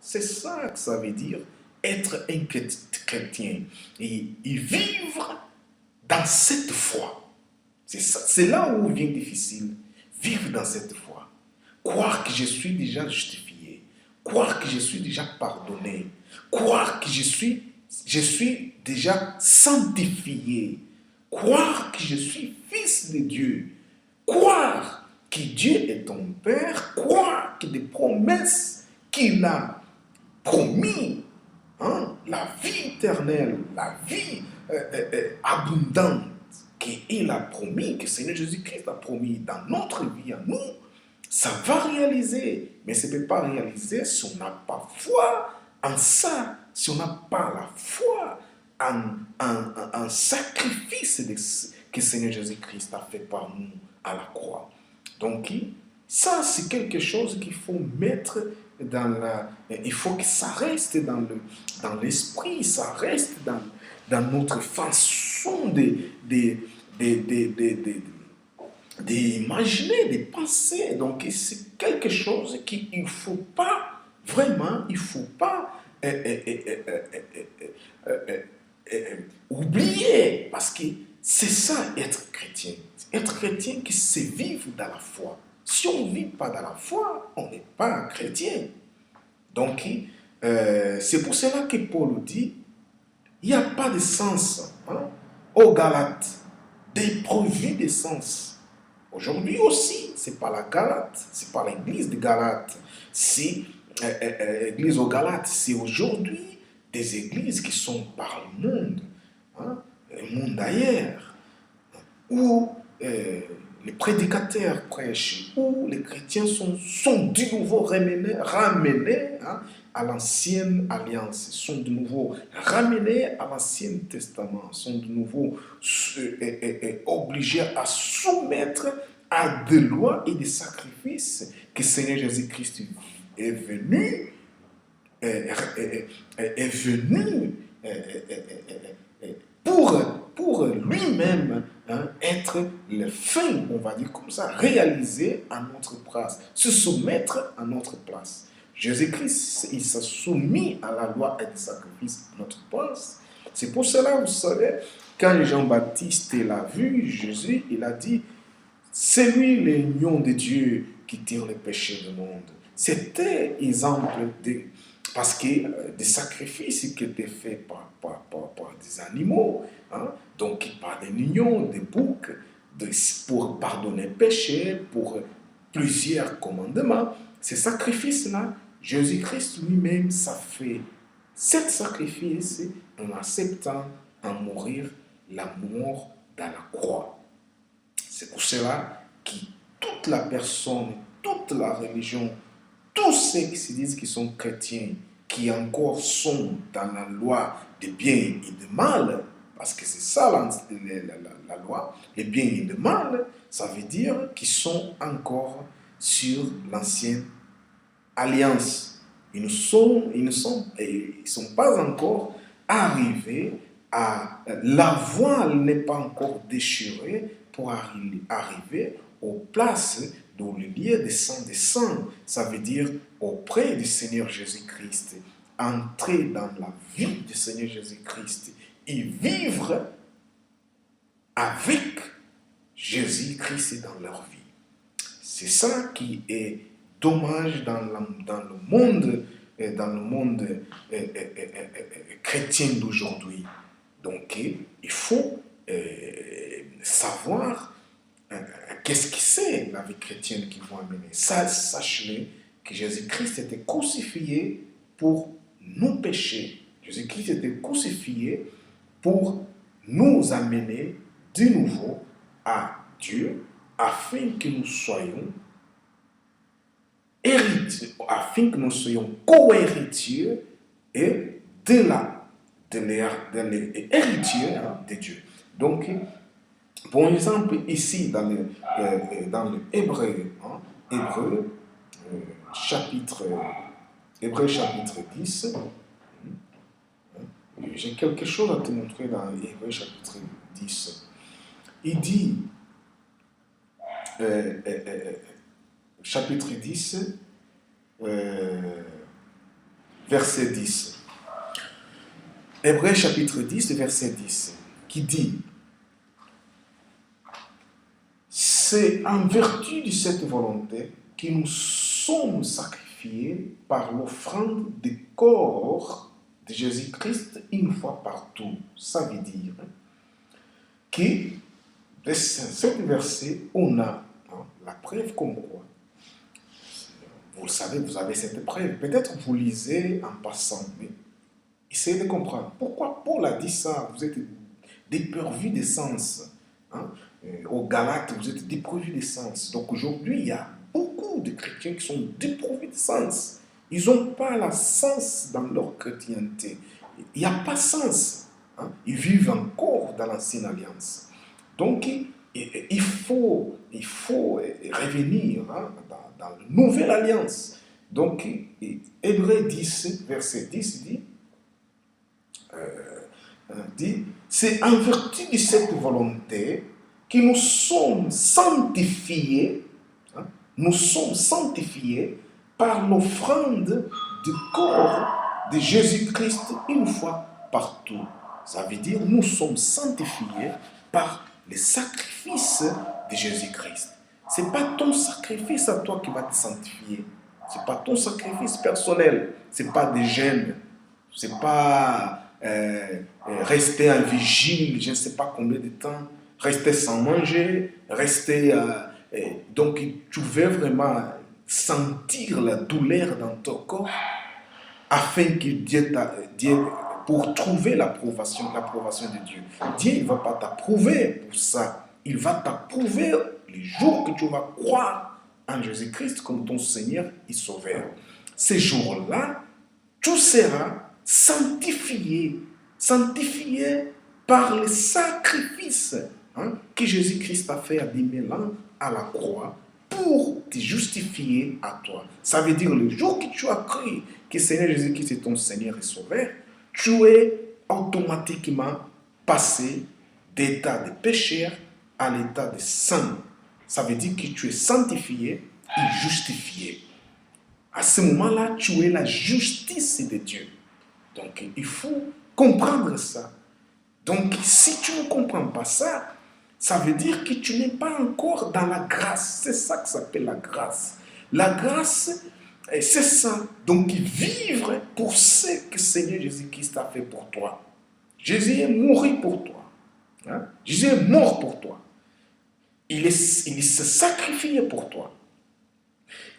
C'est ça que ça veut dire être un chrétien et vivre dans cette foi. C'est là où vient difficile. Vivre dans cette foi. Croire que je suis déjà justifié. Croire que je suis déjà pardonné. Croire que je suis déjà sanctifié. Croire que je suis fils de Dieu. Croire que Dieu est ton Père. Croire que des promesses qu'il a promis, hein, la vie éternelle, la vie abondante qu'il a promis, que Seigneur Jésus-Christ a promis dans notre vie à nous, ça va réaliser. Mais ça ne peut pas réaliser si on n'a pas foi en ça, si on n'a pas la foi en sacrifice que Seigneur Jésus-Christ a fait par nous à la croix. Donc, ça, c'est quelque chose qu'il faut mettre dans la... Il faut que ça reste dans l'esprit, ça reste dans notre façon d'imaginer, de penser. Donc, c'est quelque chose qu'il ne faut pas, vraiment, il ne faut pas oublier. Parce que c'est ça, être chrétien. Être chrétien, c'est vivre dans la foi. Si on ne vit pas dans la foi, on n'est pas un chrétien. Donc, c'est pour cela que Paul dit, il n'y a pas de sens aux Galates, dépourvu de sens. Aujourd'hui aussi, ce n'est pas la Galate, ce n'est pas l'église de Galate, c'est l'église aux Galates, c'est aujourd'hui des églises qui sont par le monde, le monde ailleurs, où les prédicateurs prêchent, où les chrétiens sont de nouveau ramenés à l'ancienne alliance, sont de nouveau ramenés à l'ancien testament, sont de nouveau obligés à soumettre à des lois et des sacrifices que Seigneur Jésus-Christ est venu pour lui-même être le fin, on va dire comme ça, réaliser à notre place, se soumettre à notre place. Jésus-Christ, il s'est soumis à la loi et des sacrifices à notre place. C'est pour cela, vous savez, quand Jean-Baptiste l'a vu, Jésus, il a dit, c'est lui l'union de Dieu qui tire les péchés du monde. C'était exemple parce que des sacrifices qui étaient faits par des animaux, donc par des lions, des boucs, pour pardonner le péché, pour plusieurs commandements. Ces sacrifices-là, Jésus-Christ lui-même, ça fait cet sacrifice en acceptant en mourir la mort dans la croix. C'est pour cela que toute la personne, toute la religion, tous ceux qui se disent qu'ils sont chrétiens, qui encore sont dans la loi de bien et de mal, parce que c'est ça la loi, le bien et le mal, ça veut dire qu'ils sont encore sur l'ancienne alliance. Ils ne sont pas encore arrivés à... La voile n'est pas encore déchirée pour arriver aux places dans le lieu des saints, ça veut dire auprès du Seigneur Jésus-Christ, entrer dans la vie du Seigneur Jésus-Christ et vivre avec Jésus-Christ dans leur vie. C'est ça qui est dommage dans le monde chrétien d'aujourd'hui. Donc, il faut savoir qu'est-ce que c'est la vie chrétienne qu'ils vont amener. Sachez que Jésus-Christ était crucifié pour nos péchés. Jésus-Christ était crucifié pour nous amener de nouveau à Dieu, afin que nous soyons héritiers, afin que nous soyons co-héritiers et l'héritier de Dieu. Donc, pour exemple, ici, dans le Hébreu, chapitre 10, j'ai quelque chose à te montrer dans Hébreu chapitre 10. Il dit, chapitre 10, verset 10. Hébreux chapitre 10, verset 10, qui dit: c'est en vertu de cette volonté que nous sommes sacrifiés par l'offrande du corps de Jésus-Christ une fois par toutes. Ça veut dire que de ce verset, on a la preuve comme quoi. Vous le savez, vous avez cette preuve. Peut-être vous lisez en passant, mais essayez de comprendre. Pourquoi Paul a dit ça? Vous êtes dépourvus de sens. Aux Galates, vous êtes dépourvus de sens. Donc aujourd'hui, il y a beaucoup de chrétiens qui sont dépourvus de sens. Ils n'ont pas la sens dans leur chrétienté. Il n'y a pas sens. Ils vivent encore dans l'ancienne alliance. Donc, il faut revenir dans la nouvelle alliance. Donc, Hébreux 10, verset 10 dit, c'est en vertu de cette volonté que nous sommes sanctifiés, par l'offrande du corps de Jésus-Christ une fois par toutes. Ça veut dire nous sommes sanctifiés par le sacrifice de Jésus-Christ. Ce n'est pas ton sacrifice à toi qui va te sanctifier. Ce n'est pas ton sacrifice personnel. Ce n'est pas des gènes. Ce n'est pas rester en vigile, je ne sais pas combien de temps, rester sans manger, donc tu veux vraiment sentir la douleur dans ton corps afin que Dieu pour trouver l'approbation de Dieu. Dieu ne va pas t'approuver pour ça. Il va t'approuver les jours que tu vas croire en Jésus-Christ comme ton Seigneur et Sauveur. Ces jours-là, tu seras sanctifié par le sacrifice que Jésus-Christ a fait à 10 000 ans à la croix pour te justifier à toi. Ça veut dire le jour que tu as cru que Seigneur Jésus-Christ est ton Seigneur et Sauveur, tu es automatiquement passé d'état de pécheur à l'état de saint. Ça veut dire que tu es sanctifié et justifié. À ce moment-là, tu es la justice de Dieu. Donc, il faut comprendre ça. Donc, si tu ne comprends pas ça, ça veut dire que tu n'es pas encore dans la grâce. C'est ça que ça s'appelle la grâce. La grâce, c'est ça. Donc, vivre pour ce que Seigneur Jésus-Christ a fait pour toi. Jésus est mort pour toi. Jésus est mort pour toi. Il s'est sacrifié pour toi.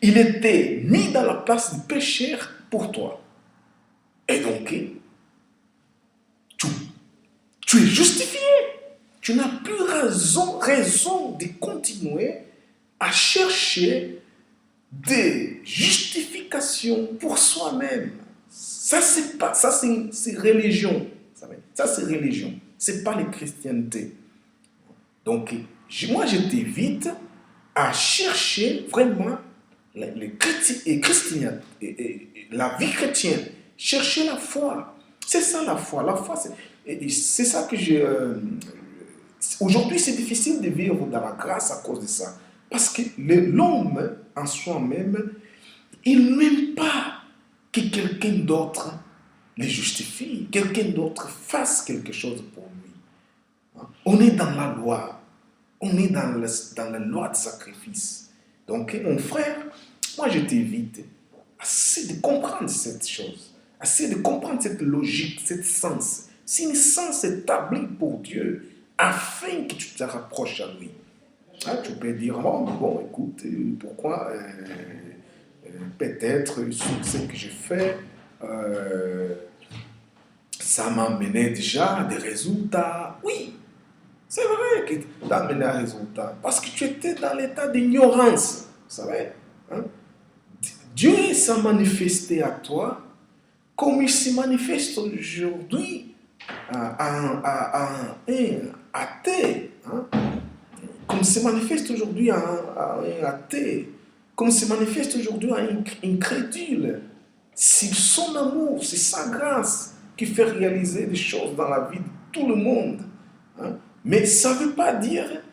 Il était mis dans la place du pécheur pour toi. Et donc, tu es justifié. Tu n'as plus raison de continuer à chercher des justifications pour soi-même. Ça, c'est religion. Ça, c'est religion. Ce n'est pas la chrétienté. Donc, moi, je t'invite à chercher vraiment la vie chrétienne. Chercher la foi. C'est ça la foi. La foi, c'est ça que aujourd'hui, c'est difficile de vivre dans la grâce à cause de ça. Parce que l'homme, en soi-même, il n'aime pas que quelqu'un d'autre le justifie, quelqu'un d'autre fasse quelque chose pour lui. On est dans la loi. On est dans la loi de sacrifice. Donc, mon frère, moi, je t'invite à essayer de comprendre cette chose. Essayer de comprendre cette logique, cette sens. C'est une sens établi pour Dieu afin que tu te rapproches à lui. Tu peux dire, bon, écoute, pourquoi peut-être ce que j'ai fait, ça m'a amené déjà à des résultats. Oui, c'est vrai que tu as amené un résultat. Parce que tu étais dans l'état d'ignorance. Vous savez, Dieu s'est manifesté à toi comme il se manifeste aujourd'hui à un athée. Comme il se manifeste aujourd'hui à un athée. Comme il se manifeste aujourd'hui à un incrédule. C'est son amour, c'est sa grâce qui fait réaliser des choses dans la vie de tout le monde. Mais ça ne veut pas dire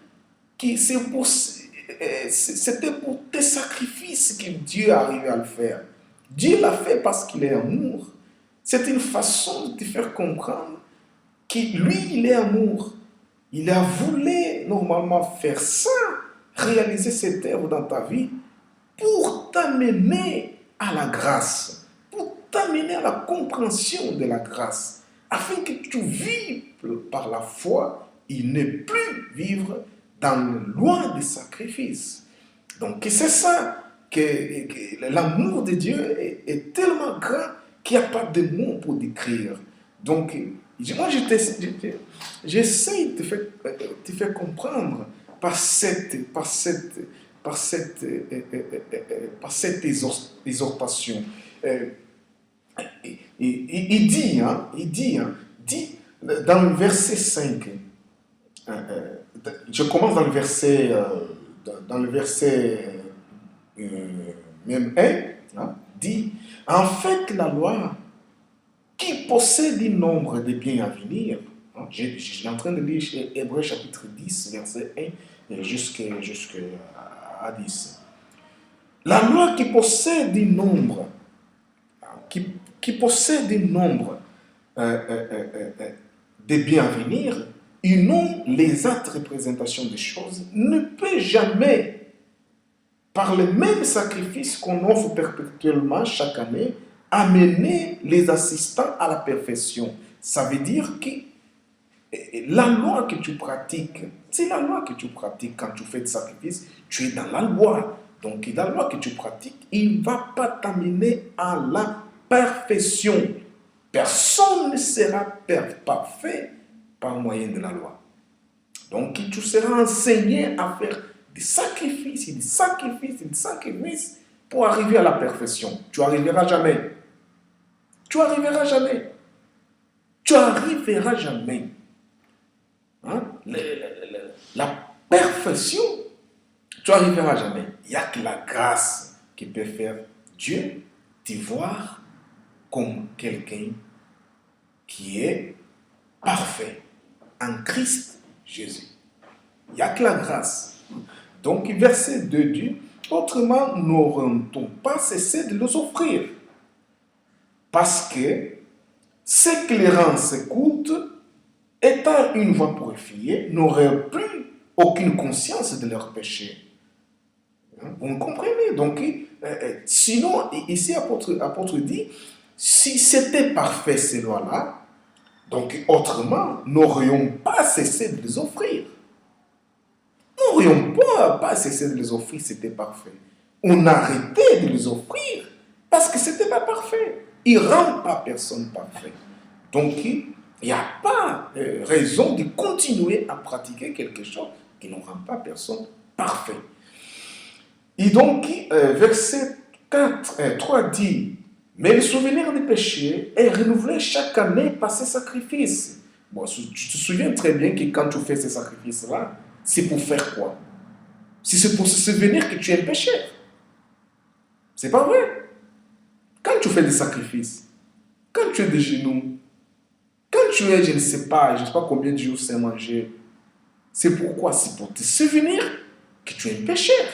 que c'était pour tes sacrifices que Dieu est arrivé à le faire. Dieu l'a fait parce qu'il est amour. C'est une façon de te faire comprendre que lui, il est amour. Il a voulu normalement faire ça, réaliser cette œuvre dans ta vie pour t'amener à la grâce, pour t'amener à la compréhension de la grâce, afin que tu vives par la foi et ne plus vivre dans le loin des sacrifices. Donc c'est ça, que l'amour de Dieu est tellement grand qu'il n'y a pas de mots pour décrire. Donc moi j'essaie de te faire comprendre par cette exhortation. Il dit dans le verset 5, je commence dans le verset même 1, hein, dit, en fait la loi qui possède un nombre de biens à venir, hein, je suis en train de lire Hébreux chapitre 10, verset 1 jusqu'à 10. La loi qui possède un nombre, qui possède un nombre de biens à venir, et non les actes représentations des choses, ne peut jamais, par le même sacrifice qu'on offre perpétuellement chaque année, amener les assistants à la perfection. Ça veut dire que la loi que tu pratiques, c'est la loi que tu pratiques quand tu fais des sacrifices, tu es dans la loi. Donc la loi que tu pratiques, il ne va pas t'amener à la perfection. Personne ne sera parfait par moyen de la loi. Donc tu seras enseigné à faire des sacrifices, des sacrifices, des sacrifices pour arriver à la perfection. Tu n'arriveras jamais. Tu n'arriveras jamais. Tu n'arriveras jamais. Hein? La perfection, tu n'arriveras jamais. Il n'y a que la grâce qui peut faire Dieu te voir comme quelqu'un qui est parfait en Christ Jésus. Il n'y a que la grâce. Donc, verset 2 dit, autrement, n'aurons-nous pas cessé de les offrir? Parce que ceux qui les rendent s'écoutent, étant une voix purifiée, n'auraient plus aucune conscience de leur péché. Vous comprenez? Donc, sinon, ici, l'apôtre dit, si c'était parfait ces lois-là, donc autrement, n'aurions pas cessé de les offrir. Nous n'aurions pas cessé de les offrir, c'était parfait. On arrêtait de les offrir parce que ce n'était pas parfait. Il ne rend pas personne parfait. Donc, il n'y a pas raison de continuer à pratiquer quelque chose qui ne rend pas personne parfait. Et donc, verset 3 dit, mais le souvenir des péchés est renouvelé chaque année par ces sacrifices. Bon, tu te souviens très bien que quand tu fais ces sacrifices-là, c'est pour faire quoi? Si c'est pour se souvenir que tu es pécheur. C'est pas vrai. Quand tu fais des sacrifices, quand tu es de genoux, quand tu es, je ne sais pas combien de jours sans manger, c'est pourquoi? C'est pour te souvenir que tu es un pécheur.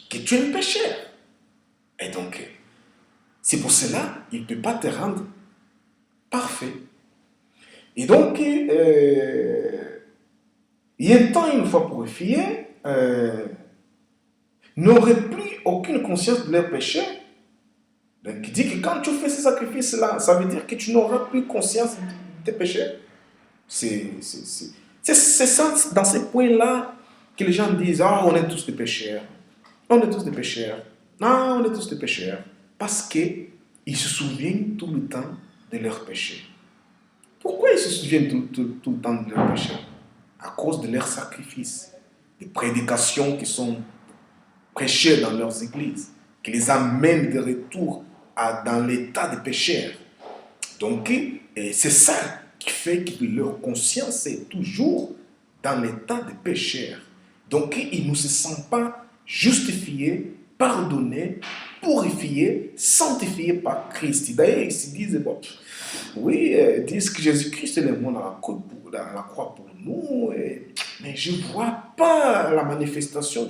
Que tu es un pécheur. Et donc, c'est pour cela qu'il ne peut pas te rendre parfait. Et donc, y étant une fois purifiés, n'auraient plus aucune conscience de leur péché. Donc, il dit que quand tu fais ces sacrifices-là, ça veut dire que tu n'auras plus conscience de tes péchés. C'est ça, dans ces points-là, que les gens disent, ah, on est tous des pécheurs. On est tous des pécheurs. Non, on est tous des pécheurs. Parce qu'ils se souviennent tout le temps de leurs péchés. Pourquoi ils se souviennent tout le temps de leurs péchés? À cause de leurs sacrifices, des prédications qui sont prêchées dans leurs églises, qui les amènent de retour dans l'état de pécheurs. Donc, c'est ça qui fait que leur conscience est toujours dans l'état de pécheur. Donc, ils ne se sentent pas justifiés, pardonnés, purifiés, sanctifiés par Christ. D'ailleurs, ils se disent, bon, oui, disent que Jésus-Christ est mort dans la croix pour nous, mais je ne vois pas la manifestation